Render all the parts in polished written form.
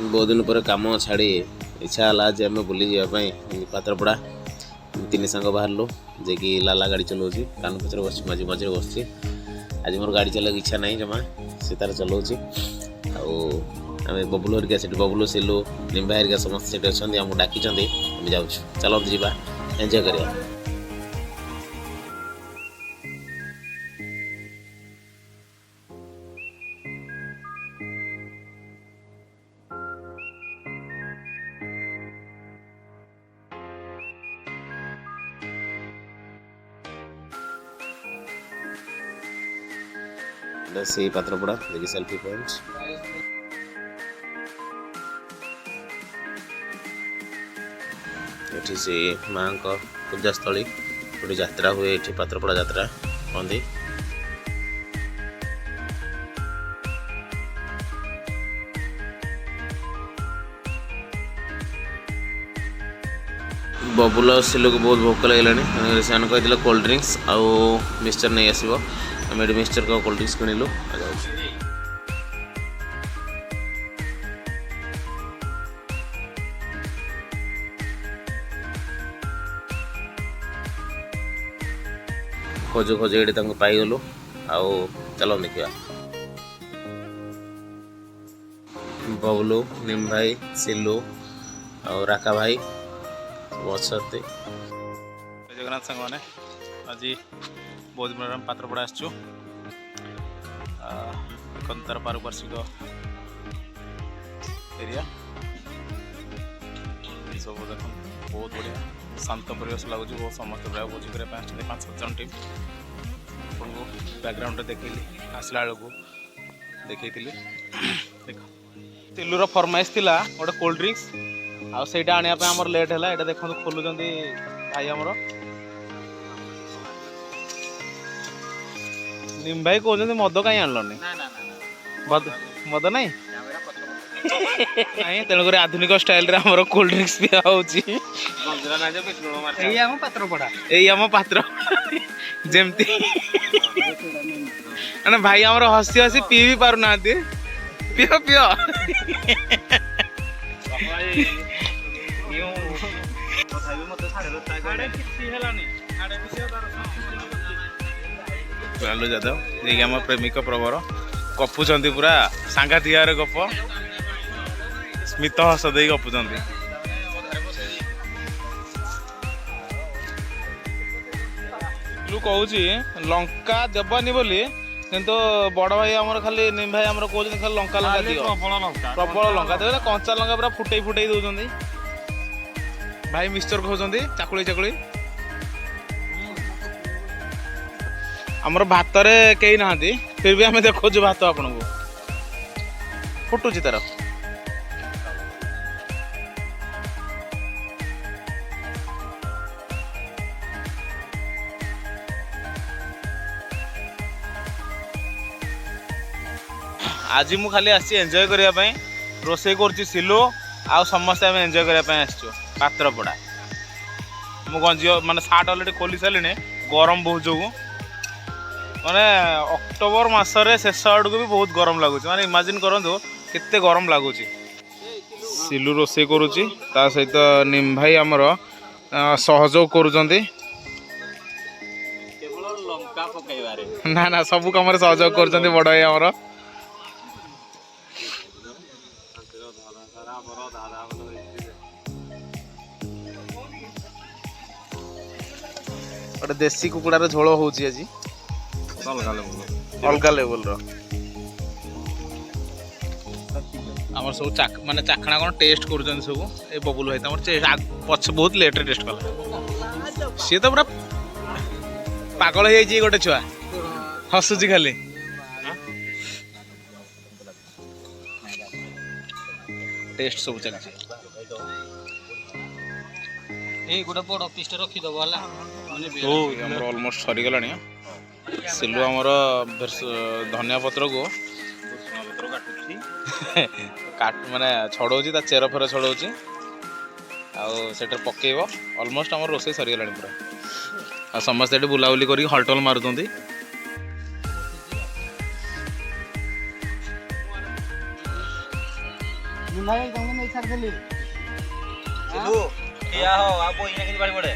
बहुत दिन पर काम छाड़ी इच्छा है आज आम बुली जावाई पात्रपड़ा तीन सांग बाहर जे कि लाला गाड़ी चलाऊँ कान पचर बस मझे मझे बस आज मोर गाड़ी चलाक इच्छा ना जमा से तार चलाऊँ आम बबुल हरिका से बबुल सिलू निम्बा हरिका समस्त से अच्छा आमको डाकी जाऊँ चलते जावा एंजॉय करिया। से पात्रपड़ा देखिए सेल्फी पॉइंट ये से माँ का पूजास्थली गोटे यात्रा हुए ये पात्रपड़ा यात्रा कहते बबुल सिलू को बहुत भोक लगे से कहते कोल्ड ड्रिंक्स आउ मिक्सचर नहीं आसो आम ये मिक्सचर का कोल्ड ड्रिंक्स किणिलु खोज खोज ये पाईगलु आउ चलो देखा बबलू निम भाई सिलू और राका भाई अच्छा जगन्नाथ सांग मैंने आज बहुत दिन पात्रपड़ा आसचु तार पारिपार्श्विक एरिया सब देख बहुत बढ़िया शांत परिवेश लगुच बहुत समस्त प्राय भोजी करने 5-7 जन टीम आपको बैकग्राउंड देखली आसला बेलू देखी देख तिलूर फरमाइश थी गोटे कोल्ड ड्रिंक्स आईटा आने आमर लेट है ये देखो खोलुं भाई आमर निम भाई कहते मद कहीं आनलनी मद नहीं तेणुक आधुनिक स्टाइल रे हमर कोल्ड ड्रिंक्स पिया होची आम पात्र जेमती अने भाई हमर हसी हसी पी भी पारु ना पियो पियो लालू यादव ये आम प्रेमिक प्रवर गपुंट पूरा सांघातिक गप स्मित हस दे गपुंट कहूँ लंका देवनी बोली किंतु बड़ भाई आमर खाली निम भाई आमर कहते खाली लंका लंका दियो प्रबल लंका देवे कंचा लंका पूरा फुटई फुटई दौरान भाई मिक्सचर खाऊँ चाकुड़ी चाकुड़ी आमर भात रे कई ना फिर भी आम देखो भात आपन को फुटुची तार आज मु खाली आसी एंजॉय करने रोसे कर सिलू आ समस्ते आम एंजॉय करने पात्रपड़ा मु गंजी माने सार्ट अलरेडी खोली सारे गरम बहुत जो माने अक्टोबर मासरे शेष आड़ को भी बहुत गरम लगुच माने इमेजिन करूँ केते गरम लगुच सिलू रोसे करुच्ची ता सहित निम भाई आमर सहयोग करुँच ना ना सबू कम सहयोग कर बड़ भाई आमर गोटे देसी कुकुड़ार झोल होची आज अलग लेवल आमर सब माने चाखणा कौन टेस्ट कर सब ए बबुल भाई तुम पछ बहुत लेट टेस्ट कला सी तो पूरा पागल हो गोटे छुआ हसुची खाली टेस्ट सब चलती गोटे बड़ पीस रखीदेव ऑलमोस्ट सरीगला सिलू आमर धनिया पत्र को काट माने छड़ौची चेर फेर छड़ौची आठ पकेब ऑलमोस्ट आम रोसे सरीगला पूरा समस्ते ये बुलाबुली कर हलटल मारुंट ଭାଇ ତମକୁ ନେଇ ଛାଡ଼ିଦେଲି। ସିଲୁ ଠିଆ ହୋ ଆଉ ବୋଇ କେମିତି ପାଣି ପଡ଼େ।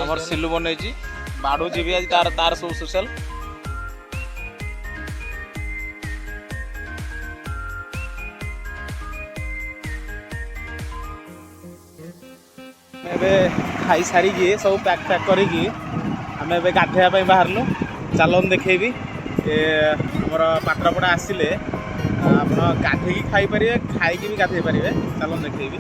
ଆମର ସିଲୁ ବନେଇଛି ବାଡ଼ୁଛି ବି ଆଜି ତାର ସବୁ ସ୍ପେଶାଲ। ଏବେ ଖାଇସାରିକି ସବୁ ପ୍ୟାକ୍ କରିକି ଆମେ ଏବେ ଗାଧୋଇବା ପାଇଁ ବାହାରିଲୁ। ଚାଲନ୍ତୁ ଦେଖେଇବି ଆମର ପାତ୍ରପଡ଼ା ଆସିଲେ ଆପଣ ଗାଧେଇକି ଖାଇପାରିବେ, ଖାଇକି ବି ଗାଧେଇ ପାରିବେ। ଚାଲନ୍ତୁ ଦେଖେଇବି।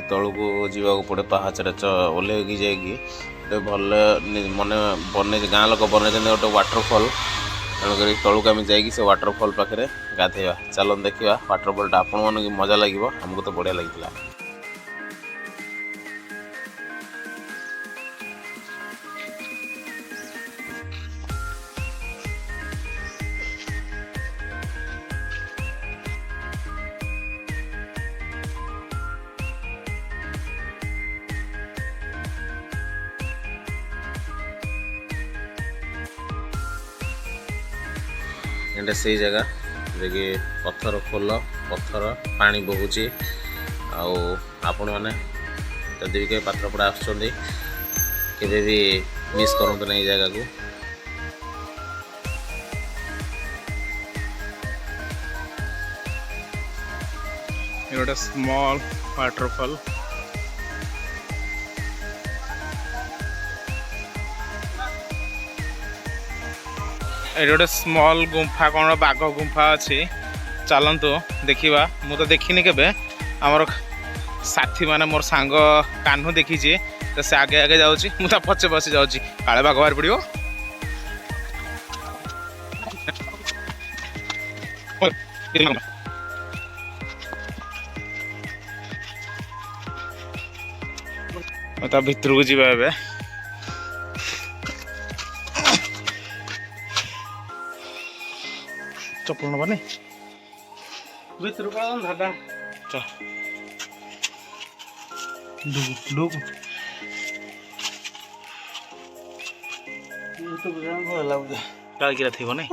ତଳକୁ ଯିବାକୁ ପଡ଼େ ପାହାଚରେ ଓହ୍ଲେଇକି ଯାଇକି ଗୋଟେ ଭଲ ମାନେ ବନେଇ ଗାଁ ଲୋକ ବନେଇଛନ୍ତି ଗୋଟେ ୱାଟରଫଲ୍। ତେଣୁକରି ତଳକୁ ଆମେ ଯାଇକି ସେ ୱାଟରଫଲ୍ ପାଖରେ ଗାଧେଇବା। ଚାଲନ୍ତୁ ଦେଖିବା ୱାଟରଫଲ୍ଟା ଆପଣମାନଙ୍କୁ ମଜା ଲାଗିବ, ଆମକୁ ତ ବଢ଼ିଆ ଲାଗିଥିଲା। ଏଇଟା ସେଇ ଜାଗା ଯେକି ପଥର ଖୋଲ, ପଥର ପାଣି ବହୁଛି। ଆଉ ଆପଣମାନେ ଯଦି ବି କେବେ ପାତ୍ରପଡ଼ା ଆସୁଛନ୍ତି କେବେ ବି ମିସ୍ କରନ୍ତୁ ନାହିଁ ଏଇ ଜାଗାକୁ। ଏ ଗୋଟେ ସ୍ମଲ୍ ୱାଟରଫଲ୍। ଏଠି ଗୋଟେ ସ୍ମଲ୍ ଗୁମ୍ଫା, କ'ଣ ବାଘ ଗୁମ୍ଫା ଅଛି। ଚାଲନ୍ତୁ ଦେଖିବା। ମୁଁ ତ ଦେଖିନି କେବେ। ଆମର ସାଥୀ ମାନେ ମୋର ସାଙ୍ଗ କାହ୍ନୁ ଦେଖିଛି, ତ ସେ ଆଗେ ଆଗେ ଯାଉଛି, ମୁଁ ତା ପଛେ ବସି ଯାଉଛି, କାଳେ ବାଘ ବାହାରି ପଡ଼ିବ। ତା ଭିତରକୁ ଯିବା ଏବେ। ଚପଲ ନବାନି ଭିତରୁ କଣ ଧାଡ଼ା କାଳିକିରା ଥିବ ନାଇଁ।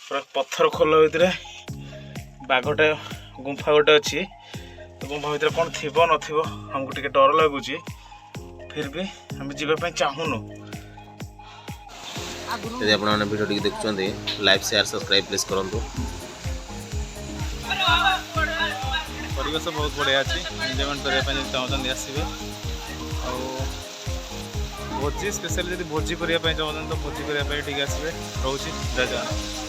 ପୁରା ପଥର ଖୋଲ ଭିତରେ ବାଘଟେ ଗୁମ୍ଫା ଗୋଟେ ଅଛି। ତ ଗୁମ୍ଫା ଭିତରେ କ'ଣ ଥିବ ନଥିବ ଆମକୁ ଟିକେ ଡର ଲାଗୁଛି, ଫିର୍ ବି ଆମେ ଯିବା ପାଇଁ ଚାହୁଁନୁ। ଯଦି ଆପଣମାନେ ଭିଡ଼ିଓ ଟିକେ ଦେଖୁଛନ୍ତି, ଲାଇକ୍ ସେୟାର ସବସ୍କ୍ରାଇବ୍ ପ୍ଲିଜ୍ କରନ୍ତୁ। ପରିବେଶ ବହୁତ ବଢ଼ିଆ ଅଛି, ଏନ୍ଜୟମେଣ୍ଟ କରିବା ପାଇଁ ଯଦି ଚାହୁଁଛନ୍ତି ଆସିବେ। ଆଉ ଭୋଜି ସ୍ପେଶାଲି ଯଦି ଭୋଜି କରିବା ପାଇଁ ଚାହୁଁଛନ୍ତି ତ ଭୋଜି କରିବା ପାଇଁ ଟିକେ ଆସିବେ। ରହୁଛି, ଜୟ ଜଗନ୍ନାଥ।